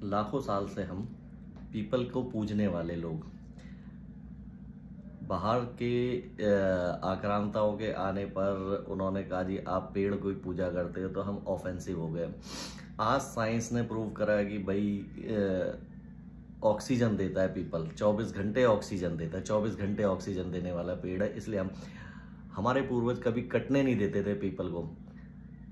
लाखों साल से हम पीपल को पूजने वाले लोग बाहर के आक्रांताओं के आने पर उन्होंने कहा जी आप पेड़ की पूजा करते हो तो हम ऑफेंसिव हो गए। आज साइंस ने प्रूव करा है कि भाई ऑक्सीजन देता है पीपल, 24 घंटे ऑक्सीजन देता है, 24 घंटे ऑक्सीजन देने वाला पेड़ है। इसलिए हमारे पूर्वज कभी कटने नहीं देते थे पीपल को,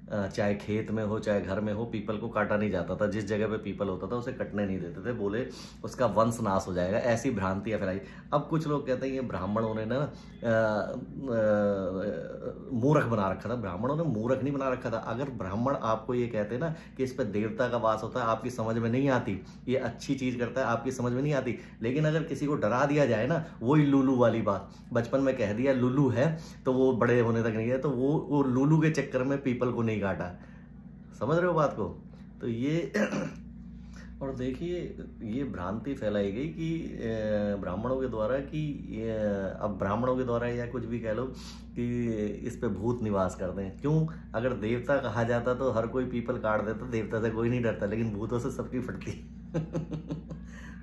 चाहे खेत में हो चाहे घर में हो, पीपल को काटा नहीं जाता था। जिस जगह पे पीपल होता था उसे कटने नहीं देते थे, बोले उसका वंश नाश हो जाएगा। ऐसी भ्रांतियां फैलाई। अब कुछ लोग कहते हैं ये ब्राह्मणों ने ना मूर्ख बना रखा था। ब्राह्मणों ने मूर्ख नहीं बना रखा था। अगर ब्राह्मण आपको ये कहते ना कि इस पर देवता का वास होता है, आपकी समझ में नहीं आती, ये अच्छी चीज करता है, आपकी समझ में नहीं आती। लेकिन अगर किसी को डरा दिया जाए ना, वही लुलू वाली बात, बचपन में कह दिया लुलू है तो वो बड़े होने तक नहीं है, तो वो लुलू के चक्कर में पीपल को नहीं काटा। समझ रहे हो बात को? तो ये और देखिए ये भ्रांति फैलाई गई कि ब्राह्मणों के द्वारा कि अब ब्राह्मणों के द्वारा या कुछ भी कह लो कि इस पे भूत निवास करते हैं। क्यों? अगर देवता कहा जाता तो हर कोई पीपल काट देता, देवता से कोई नहीं डरता, लेकिन भूतों से सबकी फटती।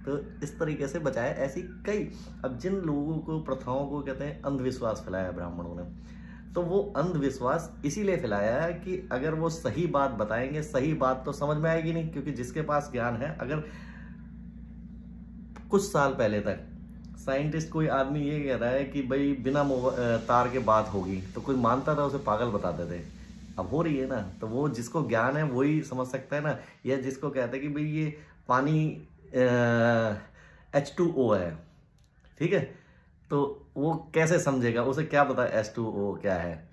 तो इस तरीके से बचाया ऐसी कई। अब जिन लोगों को, प्रथाओं को कहते हैं अंधविश्वास फैलाया ब्राह्मणों ने, तो वो अंधविश्वास इसीलिए फैलाया है कि अगर वो सही बात बताएंगे, सही बात तो समझ में आएगी नहीं, क्योंकि जिसके पास ज्ञान है, अगर कुछ साल पहले तक साइंटिस्ट कोई आदमी ये कह रहा है कि भाई बिना तार के बात होगी, तो कोई मानता था, उसे पागल बताते थे। अब हो रही है ना, तो वो जिसको ज्ञान है वही समझ सकता है ना। या जिसको कहते हैं कि भाई ये पानी H2O है, ठीक है, तो वो कैसे समझेगा? उसे क्या पता H2O क्या है?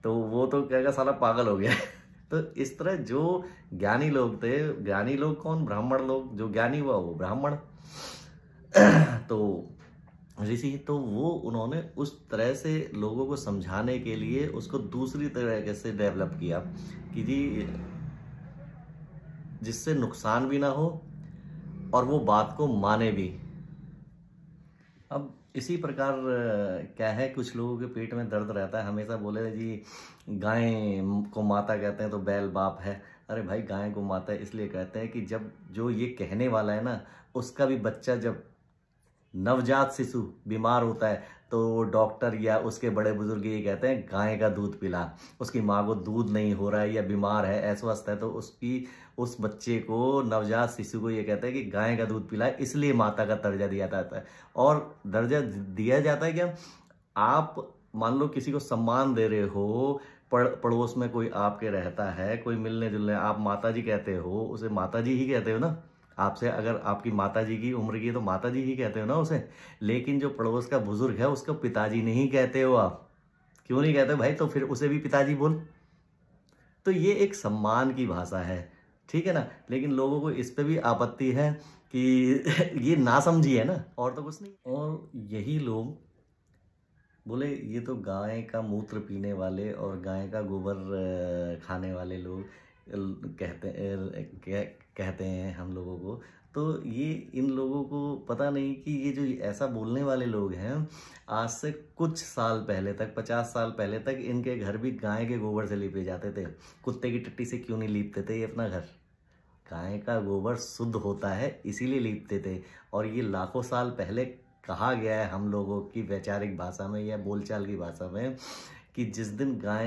तो वो तो कहेगा साला पागल हो गया। तो इस तरह जो ज्ञानी लोग थे, ज्ञानी लोग कौन? ब्राह्मण लोग। जो ज्ञानी हुआ वो ब्राह्मण। तो ऋषि, तो वो उन्होंने उस तरह से लोगों को समझाने के लिए उसको दूसरी तरीके से डेवलप किया कि जी जिससे नुकसान भी ना हो और वो बात को माने भी। अब इसी प्रकार क्या है, कुछ लोगों के पेट में दर्द रहता है, हमेशा बोले जी गाय को माता कहते हैं तो बैल बाप है। अरे भाई, गाय को माता इसलिए कहते हैं कि जब जो ये कहने वाला है ना, उसका भी बच्चा, जब नवजात शिशु बीमार होता है तो डॉक्टर या उसके बड़े बुजुर्ग ये कहते हैं गाय का दूध पिला। उसकी माँ को दूध नहीं हो रहा है या बीमार है, अस्वस्थ है, तो उस बच्चे को, नवजात शिशु को ये कहते हैं कि गाय का दूध पिला, इसलिए माता का दर्जा दिया जाता है। और दर्जा दिया जाता है क्या? आप मान लो किसी को सम्मान दे रहे हो, पड़ोस में कोई आपके रहता है, कोई मिलने जुलने, आप माता जी कहते हो, उसे माता जी ही कहते हो ना। आपसे अगर आपकी माताजी की उम्र की तो माताजी ही कहते हो ना उसे। लेकिन जो पड़ोस का बुजुर्ग है उसको पिताजी नहीं कहते हो आप। क्यों नहीं कहते भाई? तो फिर उसे भी पिताजी बोल। तो ये एक सम्मान की भाषा है, ठीक है ना। लेकिन लोगों को इस पे भी आपत्ति है कि ये ना समझी है ना, और तो कुछ नहीं। और यही लोग बोले ये तो गाय का मूत्र पीने वाले और गाय का गोबर खाने वाले लोग कहते हैं हम लोगों को। तो ये इन लोगों को पता नहीं कि ये जो ऐसा बोलने वाले लोग हैं, आज से कुछ साल पहले तक, 50 साल पहले तक, इनके घर भी गाय के गोबर से लीपे जाते थे। कुत्ते की टट्टी से क्यों नहीं लीपते थे ये अपना घर? गाय का गोबर शुद्ध होता है इसीलिए लीपते थे। और ये लाखों साल पहले कहा गया है हम लोगों की वैचारिक भाषा में या बोलचाल की भाषा में कि जिस दिन गाय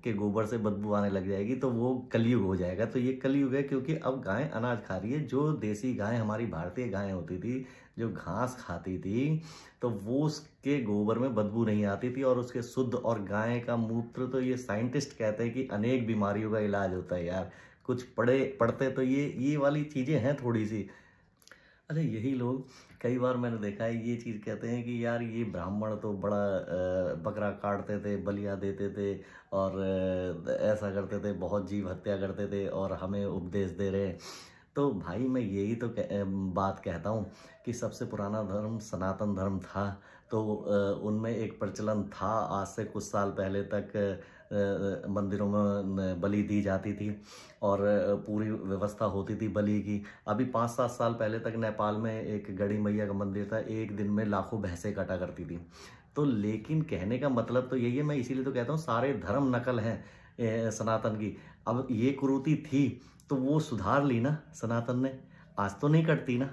के गोबर से बदबू आने लग जाएगी तो वो कलयुग हो जाएगा। तो ये कलयुग है क्योंकि अब गाय अनाज खा रही है। जो देसी गाय, हमारी भारतीय गाय होती थी, जो घास खाती थी, तो वो उसके गोबर में बदबू नहीं आती थी और उसके शुद्ध। और गाय का मूत्र तो ये साइंटिस्ट कहते हैं कि अनेक बीमारियों का इलाज होता है यार। कुछ पढ़ते तो ये वाली चीज़ें हैं थोड़ी सी। अरे यही लोग, कई बार मैंने देखा है ये चीज़ कहते हैं कि यार ये ब्राह्मण तो बड़ा बकरा काटते थे, बलियाँ देते थे और ऐसा करते थे, बहुत जीव हत्या करते थे और हमें उपदेश दे रहे हैं। तो भाई मैं यही तो बात कहता हूँ कि सबसे पुराना धर्म सनातन धर्म था। तो उनमें एक प्रचलन था, आज से कुछ साल पहले तक मंदिरों में बलि दी जाती थी और पूरी व्यवस्था होती थी बलि की। अभी 5-7 साल पहले तक नेपाल में एक गढ़ी मैया का मंदिर था, एक दिन में लाखों भैंसें काटा करती थी। तो लेकिन कहने का मतलब तो यही है, मैं इसीलिए तो कहता हूँ सारे धर्म नकल हैं सनातन की। अब ये कुरीति थी तो वो सुधार ली ना सनातन ने। आज तो नहीं कटती ना,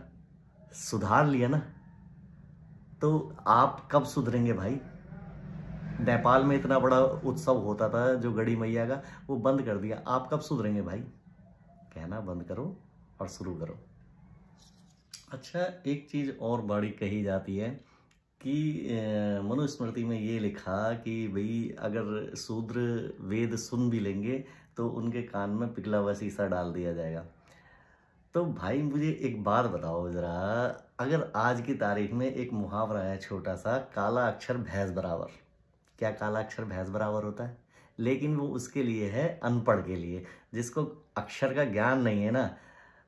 सुधार लिया ना। तो आप कब सुधरेंगे भाई? नेपाल में इतना बड़ा उत्सव होता था जो गढ़ी मैया का, वो बंद कर दिया। आप कब सुधरेंगे भाई? कहना बंद करो और शुरू करो। अच्छा, एक चीज़ और बड़ी कही जाती है कि मनुस्मृति में ये लिखा कि भाई अगर शूद्र वेद सुन भी लेंगे तो उनके कान में पिघला हुआ शीशा डाल दिया जाएगा। तो भाई मुझे एक बात बताओ ज़रा, अगर आज की तारीख में एक मुहावरा है छोटा सा, काला अक्षर भैंस बराबर। क्या काला अक्षर भैंस बराबर होता है? लेकिन वो उसके लिए है, अनपढ़ के लिए, जिसको अक्षर का ज्ञान नहीं है ना,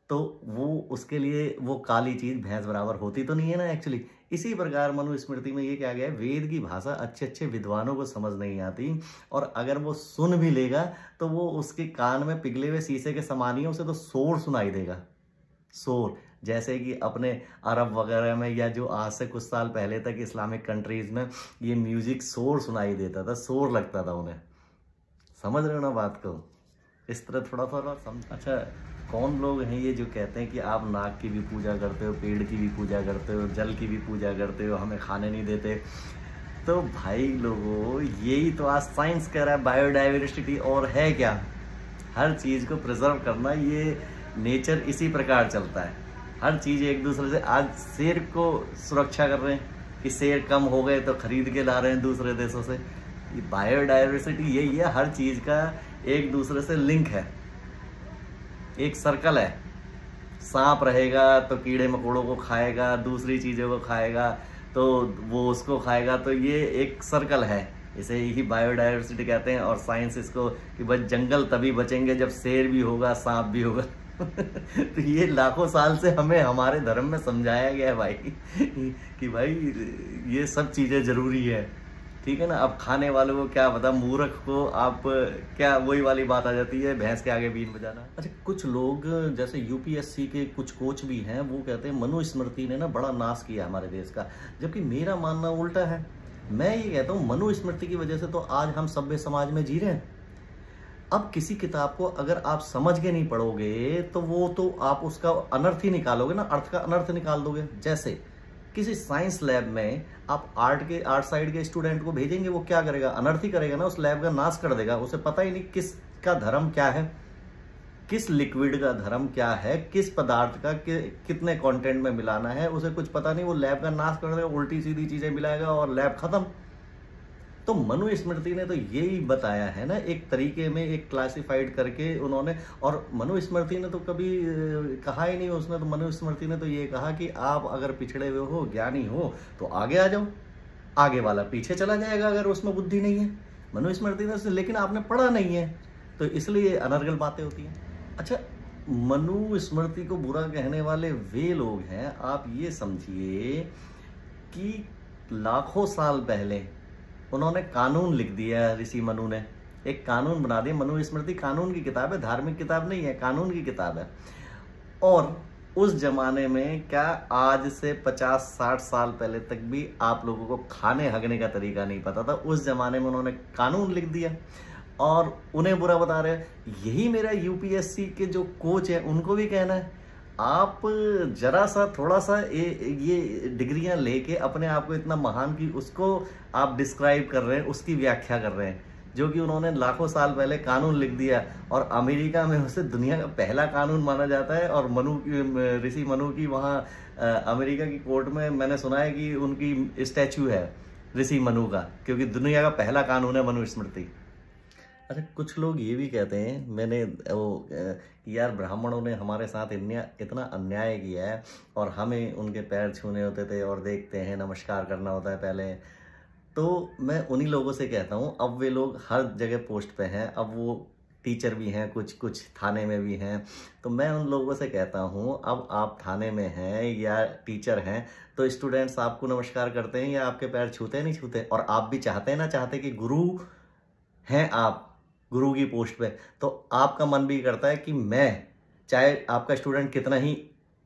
तो वो उसके लिए वो काली चीज़ भैंस बराबर होती तो नहीं है ना एक्चुअली। इसी प्रकार मनुस्मृति में ये क्या गया है, वेद की भाषा अच्छे अच्छे विद्वानों को समझ नहीं आती, और अगर वो सुन भी लेगा तो वो उसके कान में पिघले हुए शीशे के समान ही है, उसे तो शोर सुनाई देगा, शोर। जैसे कि अपने अरब वगैरह में, या जो आज से कुछ साल पहले तक इस्लामिक कंट्रीज में ये म्यूजिक शोर सुनाई देता था, शोर लगता था उन्हें। समझ रहे हो ना बात को? इस तरह थोड़ा थोड़ा समझ। अच्छा, कौन लोग हैं ये जो कहते हैं कि आप नाग की भी पूजा करते हो, पेड़ की भी पूजा करते हो, जल की भी पूजा करते हो, हमें खाने नहीं देते? तो भाई लोगों, यही तो आज साइंस कह रहा है, बायोडाइवर्सिटी। और है क्या? हर चीज़ को प्रिजर्व करना, ये नेचर इसी प्रकार चलता है। हर चीज़ एक दूसरे से, आज शेर को सुरक्षा कर रहे हैं कि शेर कम हो गए तो खरीद के ला रहे हैं दूसरे देशों से। ये बायोडाइवर्सिटी यही है, हर चीज़ का एक दूसरे से लिंक है, एक सर्कल है। सांप रहेगा तो कीड़े मकोड़ों को खाएगा, दूसरी चीज़ों को खाएगा तो वो उसको खाएगा, तो ये एक सर्कल है। इसे ही बायोडाइवर्सिटी कहते हैं। और साइंस इसको कि बस जंगल तभी बचेंगे जब शेर भी होगा, सांप भी होगा। तो ये लाखों साल से हमें हमारे धर्म में समझाया गया है भाई कि भाई ये सब चीज़ें ज़रूरी है, ठीक है ना। अब खाने वालों को क्या पता, मूर्ख को आप क्या, वही वाली बात आ जाती है, भैंस के आगे बीन बजाना। अच्छा, कुछ लोग जैसे यूपीएससी के कुछ कोच भी हैं, वो कहते हैं मनुस्मृति ने ना बड़ा नाश किया हमारे देश का, जबकि मेरा मानना उल्टा है। मैं ये कहता हूँ मनुस्मृति की वजह से तो आज हम सभ्य समाज में जी रहे हैं। अब किसी किताब को अगर आप समझ के नहीं पढ़ोगे तो वो तो आप उसका अनर्थ ही निकालोगे ना, अर्थ का अनर्थ निकाल दोगे। जैसे किसी साइंस लैब में आप आर्ट साइड के स्टूडेंट को भेजेंगे, वो क्या करेगा? अनर्थ ही करेगा ना, उस लैब का नाश कर देगा। उसे पता ही नहीं किसका धर्म क्या है, किस लिक्विड का धर्म क्या है, किस पदार्थ का कितने कंटेंट में मिलाना है, उसे कुछ पता नहीं। वो लैब का नाश कर देगा, उल्टी सीधी चीजें मिलाएगा और लैब खत्म। तो मनुस्मृति ने तो यही बताया है ना, एक तरीके में, एक क्लासिफाइड करके उन्होंने। और मनुस्मृति ने तो कभी कहा ही नहीं, उसने तो, मनुस्मृति ने तो ये कहा कि आप अगर पिछड़े हुए हो, ज्ञानी हो, तो आगे आ जाओ, आगे वाला पीछे चला जाएगा अगर उसमें बुद्धि नहीं है। मनुस्मृति ने, लेकिन आपने पढ़ा नहीं है तो इसलिए अनर्गल बातें होती हैं। अच्छा, मनुस्मृति को बुरा कहने वाले वे लोग हैं, आप ये समझिए कि लाखों साल पहले उन्होंने कानून लिख दिया, ऋषि मनु ने एक कानून बना दिया। मनुस्मृति कानून की किताब है, धार्मिक किताब नहीं है, कानून की किताब है। और उस जमाने में क्या, आज से 50-60 साल पहले तक भी आप लोगों को खाने हगने का तरीका नहीं पता था। उस जमाने में उन्होंने कानून लिख दिया और उन्हें बुरा बता रहे हैं। यही मेरा यूपीएससी के जो कोच है उनको भी कहना है, आप जरा सा थोड़ा सा ये डिग्रियां लेके अपने आप को इतना महान की उसको आप डिस्क्राइब कर रहे हैं, उसकी व्याख्या कर रहे हैं, जो कि उन्होंने लाखों साल पहले कानून लिख दिया। और अमेरिका में उसे दुनिया का पहला कानून माना जाता है। और ऋषि मनु की वहाँ अमेरिका की कोर्ट में मैंने सुना है कि उनकी स्टैचू है ऋषि मनु का, क्योंकि दुनिया का पहला कानून है मनुस्मृति। अच्छा, कुछ लोग ये भी कहते हैं, मैंने वो कि यार ब्राह्मणों ने हमारे साथ इतना अन्याय किया है और हमें उनके पैर छूने होते थे और देखते हैं नमस्कार करना होता है पहले। तो मैं उन्हीं लोगों से कहता हूँ, अब वे लोग हर जगह पोस्ट पे हैं, अब वो टीचर भी हैं, कुछ थाने में भी हैं। तो मैं उन लोगों से कहता हूँ, अब आप थाने में हैं या टीचर हैं तो स्टूडेंट्स आपको नमस्कार करते हैं या आपके पैर छूते हैं? नहीं छूते। और आप भी चाहते हैं ना, चाहते कि गुरु हैं आप, गुरु की पोस्ट पे, तो आपका मन भी करता है कि मैं, चाहे आपका स्टूडेंट कितना ही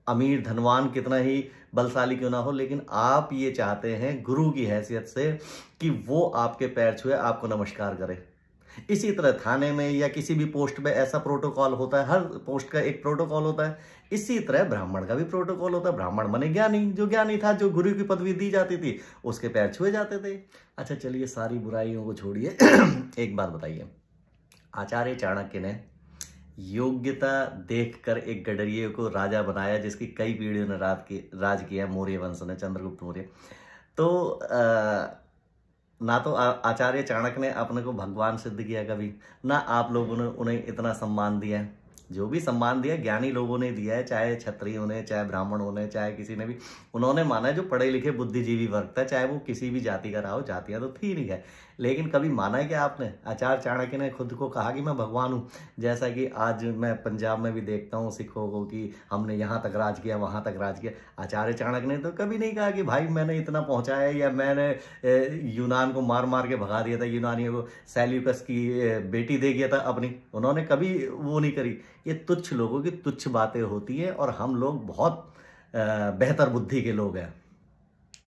अमीर धनवान, कितना ही बलशाली क्यों ना हो, लेकिन आप ये चाहते हैं गुरु की हैसियत से कि वो आपके पैर छुए, आपको नमस्कार करे। इसी तरह थाने में या किसी भी पोस्ट पे ऐसा प्रोटोकॉल होता है, हर पोस्ट का एक प्रोटोकॉल होता है। इसी तरह ब्राह्मण का भी प्रोटोकॉल होता है। ब्राह्मण माने ज्ञानी, जो ज्ञानी था, जो गुरु की पदवी दी जाती थी, उसके पैर छुए जाते थे। अच्छा चलिए, सारी बुराइयों को छोड़िए। एक बात बताइए, आचार्य चाणक्य ने योग्यता देखकर एक गडरिये को राजा बनाया, जिसकी कई पीढ़ियों ने राज किया, मौर्य वंश ने, चंद्रगुप्त मौर्य। तो ना तो आचार्य चाणक्य ने अपने को भगवान सिद्ध किया कभी, ना आप लोगों ने उन्हें इतना सम्मान दिया है। जो भी सम्मान दिया ज्ञानी लोगों ने दिया है, चाहे क्षत्रियों ने, चाहे ब्राह्मणों ने, चाहे किसी ने भी। उन्होंने माना है जो पढ़े लिखे बुद्धिजीवी वर्ग था, चाहे वो किसी भी जाति का रहा हो, जातियां तो थी नहीं है, लेकिन कभी माना है कि आपने? आचार्य चाणक्य ने खुद को कहा कि मैं भगवान हूँ। जैसा कि आज मैं पंजाब में भी देखता हूँ सिखों को कि हमने यहाँ तक राज किया, वहाँ तक राज किया। आचार्य चाणक्य ने तो कभी नहीं कहा कि भाई मैंने इतना पहुँचाया, या मैंने यूनान को मार मार के भगा दिया था, यूनानियों को सेल्यूकस की बेटी दे गया था अपनी। उन्होंने कभी वो नहीं करी। ये तुच्छ लोगों की तुच्छ बातें होती हैं, और हम लोग बहुत बेहतर बुद्धि के लोग हैं।